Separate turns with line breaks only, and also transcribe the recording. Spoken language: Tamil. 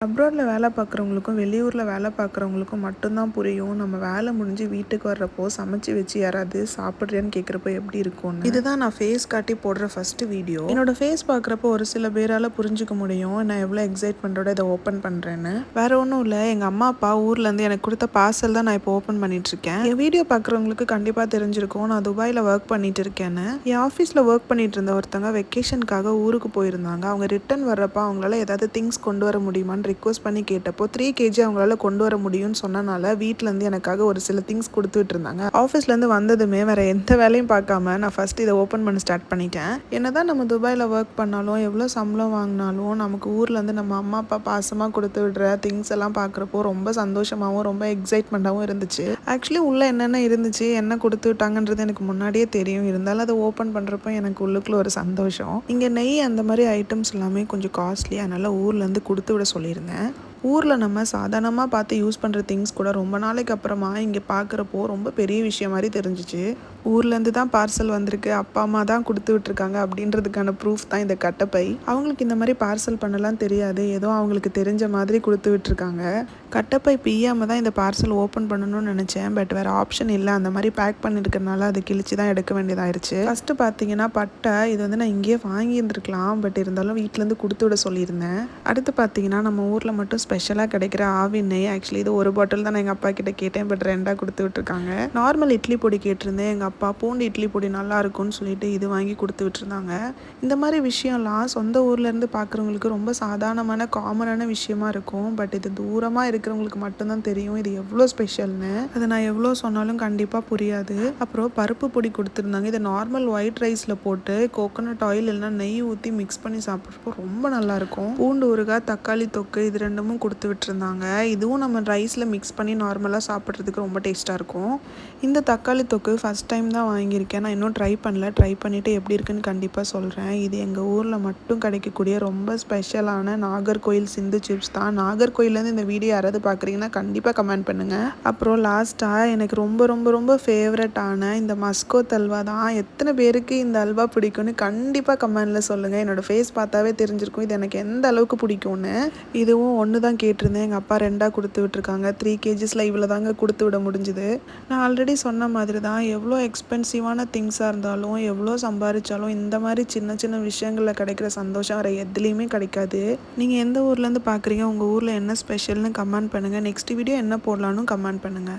அப்ராட்ல வேலை பார்க்குறவங்களுக்கும், வெளியூர்ல வேலை பார்க்குறவங்களுக்கும் மட்டும் தான் புரியும். நம்ம வேலை முடிஞ்சு வீட்டுக்கு வர்றப்போ, சமைச்சு வச்சு யாராவது சாப்பிட்றியான்னு கேட்குறப்போ எப்படி இருக்கும்னு. இதுதான் நான் ஃபேஸ் காட்டி போடுற ஃபர்ஸ்ட் வீடியோ. என்னோட ஃபேஸ் பார்க்குறப்போ ஒரு சில பேரால புரிஞ்சுக்க முடியும். நான் எவ்வளோ எக்ஸைட்மெண்ட்டோட இதை ஓப்பன் பண்ணுறேன்னு. வேற ஒன்றும் இல்லை, எங்கள் அம்மா அப்பா ஊர்லேருந்து எனக்கு கொடுத்த பார்சல் தான் நான் இப்போ ஓப்பன் பண்ணிட்டுருக்கேன். என் வீடியோ பார்க்குறவங்களுக்கு கண்டிப்பாக தெரிஞ்சிருக்கும், நான் துபாயில் ஒர்க் பண்ணிட்டு இருக்கேன்னு. என் ஆஃபீஸில் ஒர்க் பண்ணிட்டு இருந்த ஒருத்தங்க வெக்கேஷனுக்காக ஊருக்கு போயிருந்தாங்க. அவங்க ரிட்டர்ன் வர்றப்போ அவங்களால ஏதாவது திங்ஸ் கொண்டு வர முடியுமான்னு ரிக்வஸ்ட் பண்ணி கேட்டப்போ 3 கேஜி அவங்களால கொண்டு வர முடியும்னு சொன்னனால வீட்டிலேருந்து எனக்காக ஒரு சில திங்ஸ் கொடுத்துட்டு இருந்தாங்க. ஆஃபீஸ்லேருந்து வந்ததுமே வேற எந்த வேலையும் பார்க்காம நான் ஃபர்ஸ்ட் இதை ஓப்பன் பண்ண ஸ்டார்ட் பண்ணிட்டேன். என்னதான் நம்ம துபாயில் ஒர்க் பண்ணாலும், எவ்வளோ சம்பளம் வாங்கினாலும், நமக்கு ஊர்லேருந்து நம்ம அம்மா அப்பா பாசமாக கொடுத்து விடுற திங்ஸ் எல்லாம் பார்க்குறப்போ ரொம்ப சந்தோஷமாகவும் ரொம்ப எக்ஸைட்மெண்ட்டாகவும் இருந்துச்சு. ஆக்சுவலி உள்ளே என்னென்ன இருந்துச்சு, என்ன கொடுத்து விட்டாங்கன்றது எனக்கு முன்னாடியே தெரியும். இருந்தாலும் அதை ஓப்பன் பண்ணுறப்போ எனக்கு உள்ளுக்குள்ள ஒரு சந்தோஷம். இங்கே நெய் அந்த மாதிரி ஐட்டம்ஸ் எல்லாமே கொஞ்சம் காஸ்ட்லி, அதனால் ஊர்லேருந்து கொடுத்து விட சொல்லியிருந்தேன். ஊரில் நம்ம சாதாரணமாக பார்த்து யூஸ் பண்ணுற திங்ஸ் கூட ரொம்ப நாளைக்கு அப்புறமா இங்கே பார்க்குறப்போ ரொம்ப பெரிய விஷயம் மாதிரி தெரிஞ்சிச்சு. ஊர்லேருந்து தான் பார்சல் வந்திருக்கு, அப்பா அம்மா தான் கொடுத்து விட்டுருக்காங்க அப்படின்றதுக்கான ப்ரூஃப் தான் இந்த கட்டப்பை. அவங்களுக்கு இந்த மாதிரி பார்சல் பண்ணலாம் தெரியாது, ஏதோ அவங்களுக்கு தெரிஞ்ச மாதிரி கொடுத்து விட்டுருக்காங்க. கட்டப்பை பிய்யாமல் தான் இந்த பார்சல் ஓப்பன் பண்ணணும்னு நினச்சேன். பட் வேறு ஆப்ஷன் இல்லை, அந்த மாதிரி பேக் பண்ணியிருக்கனால அதை கிழிச்சு தான் எடுக்க வேண்டியதாயிருச்சு. ஃபஸ்ட்டு பார்த்தீங்கன்னா பட்டை, இது வந்து நான் இங்கேயே வாங்கியிருந்துருக்கலாம், பட் இருந்தாலும் வீட்டிலேருந்து கொடுத்து விட சொல்லியிருந்தேன். அடுத்து பார்த்தீங்கன்னா நம்ம ஊரில் மட்டும் ஸ்பெஷலாக கிடைக்கிற ஆவி நெய். ஆக்சுவலி இது ஒரு பாட்டில் தான் நான் எங்கள் அப்பா கிட்ட கேட்டேன், பட் 2ஆக கொடுத்து விட்டுருக்காங்க. நார்மல் இட்லி பொடி கேட்டிருந்தேன், எங்கள் அப்பா பூண்டு இட்லி பொடி நல்லா இருக்கும்னு சொல்லிட்டு இது வாங்கி கொடுத்து விட்டுருந்தாங்க. இந்த மாதிரி விஷயம்லாம் சொந்த ஊர்லேருந்து பார்க்குறவங்களுக்கு ரொம்ப சாதாரணமான காமனான விஷயமா இருக்கும். பட் இது தூரமாக இருக்கிறவங்களுக்கு மட்டும்தான் தெரியும் இது எவ்வளோ ஸ்பெஷல்னு. அதை நான் எவ்வளோ சொன்னாலும் கண்டிப்பாக புரியாது. அப்புறம் பருப்பு பொடி கொடுத்துருந்தாங்க. இதை நார்மல் ஒயிட் ரைஸில் போட்டு கோகோனட் ஆயில் இல்லைனா நெய் ஊற்றி மிக்ஸ் பண்ணி சாப்பிட்றப்போ ரொம்ப நல்லாயிருக்கும். பூண்டு ஊறுகாய், தக்காளி தொக்கு, இது ரெண்டுமும் கொடுத்து விட்டுருந்தாங்க. இதுவும் நம்ம ரைஸில் மிக்ஸ் பண்ணி நார்மலாக சாப்பிட்றதுக்கு ரொம்ப டேஸ்ட்டாக இருக்கும். இந்த தக்காளி தொக்கு ஃபஸ்ட் டைம் தான் வாங்கியிருக்கேன், நான் இன்னும் ட்ரை பண்ணல. ட்ரை பண்ணிவிட்டு எப்படி இருக்குன்னு கண்டிப்பாக சொல்கிறேன். இது எங்கள் ஊரில் மட்டும் கிடைக்கக்கூடிய ரொம்ப ஸ்பெஷலான நாகர்கோயில் சிந்து சிப்ஸ் தான். நாகர்கோயிலேருந்து இந்த வீடியோ யாராவது பார்க்குறீங்கன்னா கண்டிப்பாக கமெண்ட் பண்ணுங்கள். அப்புறம் லாஸ்ட்டாக எனக்கு ரொம்ப ரொம்ப ரொம்ப ஃபேவரட்டான இந்த மஸ்கோத் அல்வா தான். எத்தனை பேருக்கு இந்த அல்வா பிடிக்கும்னு கண்டிப்பாக கமெண்டில் சொல்லுங்கள். என்னோடய ஃபேஸ் பார்த்தாவே தெரிஞ்சிருக்கும் இது எனக்கு எந்த அளவுக்கு பிடிக்கும்னு. இதுவும் ஒன்று தான் கேட்டிருந்தேன், எங்கள் அப்பா 2ஆக கொடுத்து விட்டுருக்காங்க. 3 கேஜிஸில் இவ்வளோ தாங்க கொடுத்து விட முடிஞ்சுது. நான் ஆல்ரெடி சொன்ன மாதிரி தான், எவ்வளோ எக்ஸ்பென்சிவான திங்ஸாக இருந்தாலும், எவ்வளோ சம்பாதிச்சாலும் இந்த மாதிரி சின்ன சின்ன விஷயங்களில் கிடைக்கிற சந்தோஷம் வேறு எதுலேயுமே கிடைக்காது. நீங்கள் எந்த ஊர்லேருந்து பார்க்குறீங்க, உங்கள் ஊரில் என்ன ஸ்பெஷல்னு கமெண்ட் பண்ணுங்கள். நெக்ஸ்ட் வீடியோ என்ன போடலான்னு கமெண்ட் பண்ணுங்கள்.